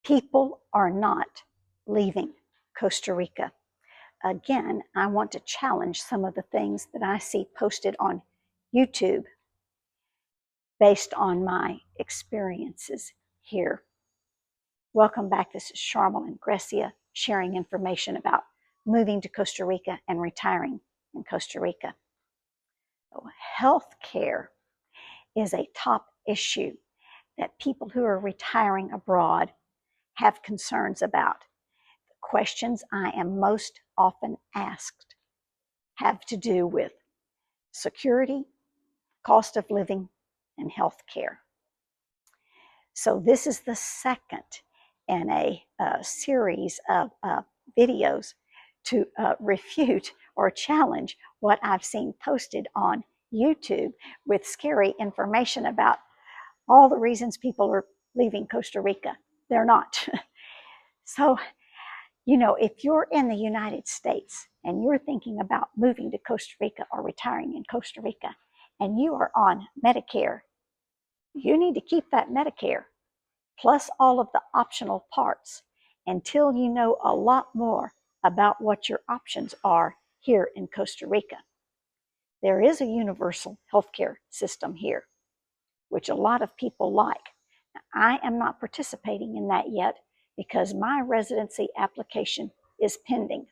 People are not leaving Costa Rica. Again, I want to challenge some of the things that I see posted on YouTube based on my experiences here. Welcome back. This is Charmel and Grecia sharing information about moving to Costa Rica and retiring in Costa Rica. So, health care is a top issue that people who are retiring abroad have concerns about. The questions I am most often asked have to do with security, cost of living, and health care. So this is the second in a series of videos to refute or challenge what I've seen posted on YouTube with scary information about all the reasons people are leaving Costa Rica. They're not. So, you know, if you're in the United States and you're thinking about moving to Costa Rica or retiring in Costa Rica, and you are on Medicare, you need to keep that Medicare, plus all of the optional parts, until you know a lot more about what your options are here in Costa Rica. There is a universal healthcare system here, which a lot of people like. Now, I am not participating in that yet because my residency application is pending.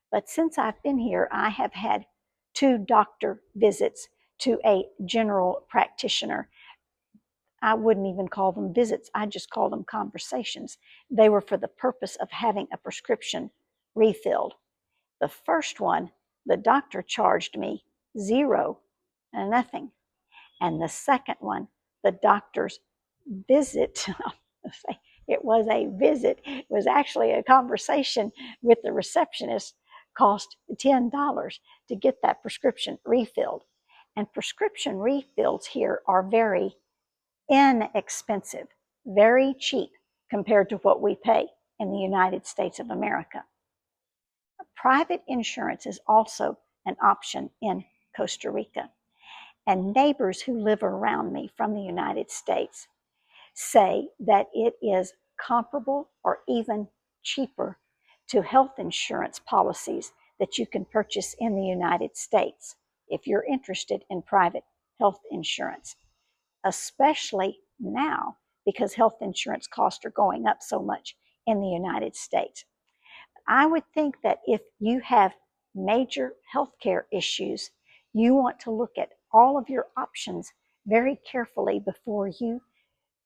But since I've been here, I have had 2 doctor visits to a general practitioner. I wouldn't even call them visits. I just call them conversations. They were for the purpose of having a prescription refilled. The first one, the doctor charged me 0 and nothing. And the second one, the doctor's visit, it was a visit. It was actually a conversation with the receptionist, cost $10 to get that prescription refilled. And prescription refills here are very inexpensive, very cheap compared to what we pay in the United States of America. Private insurance is also an option in Costa Rica. And neighbors who live around me from the United States say that it is comparable or even cheaper to health insurance policies that you can purchase in the United States if you're interested in private health insurance, especially now because health insurance costs are going up so much in the United States. I would think that if you have major healthcare issues, you want to look at all of your options very carefully before you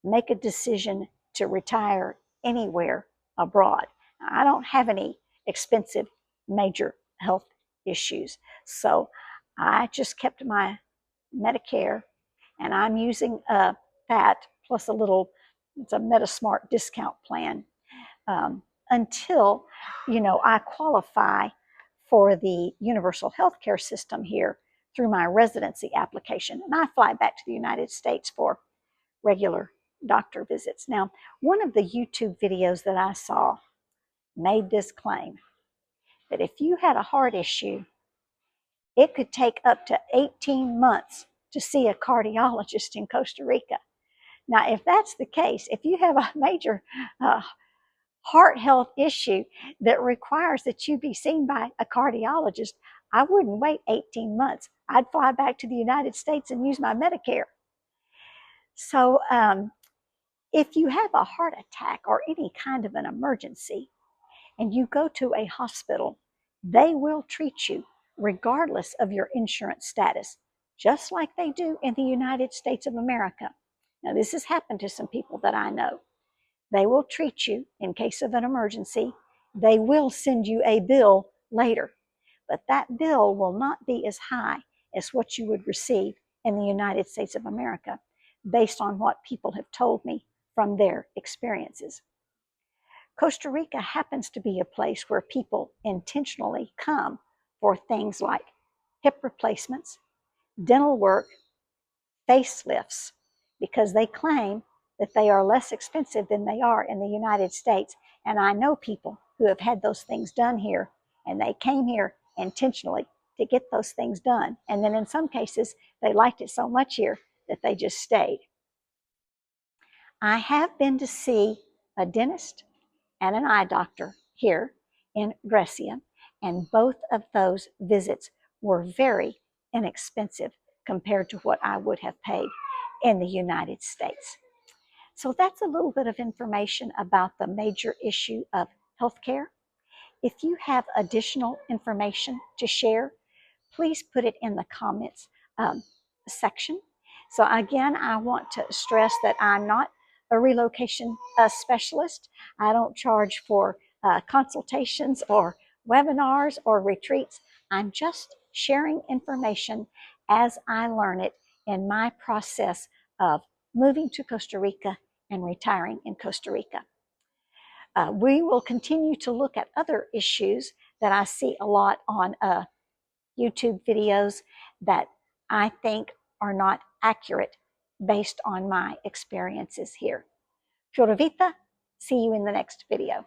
make a decision to retire anywhere abroad. I don't have any expensive major health issues, so I just kept my Medicare, and I'm using that plus a little, it's a MetaSmart discount plan until, you know, I qualify for the universal health care system here through my residency application. And I fly back to the United States for regular doctor visits. Now, one of the YouTube videos that I saw made this claim that if you had a heart issue, it could take up to 18 months to see a cardiologist in Costa Rica. Now, if that's the case, if you have a major heart health issue that requires that you be seen by a cardiologist, I wouldn't wait 18 months. I'd fly back to the United States and use my Medicare. So if you have a heart attack or any kind of an emergency and you go to a hospital, they will treat you regardless of your insurance status, just like they do in the United States of America. Now, this has happened to some people that I know. They will treat you in case of an emergency. They will send you a bill later, but that bill will not be as high as what you would receive in the United States of America, based on what people have told me from their experiences. Costa Rica happens to be a place where people intentionally come for things like hip replacements, dental work, facelifts, because they claim that they are less expensive than they are in the United States. And I know people who have had those things done here, and they came here intentionally to get those things done. And then in some cases, they liked it so much here that they just stayed. I have been to see a dentist and an eye doctor here in Grecia, and both of those visits were very inexpensive compared to what I would have paid in the United States. So that's a little bit of information about the major issue of healthcare. If you have additional information to share, please put it in the comments section. So again, I want to stress that I'm not a relocation specialist. I don't charge for consultations or webinars or retreats. I'm just sharing information as I learn it in my process of moving to Costa Rica and retiring in Costa Rica. We will continue to look at other issues that I see a lot on YouTube videos that I think are not accurate based on my experiences here. Pura Vida, see you in the next video.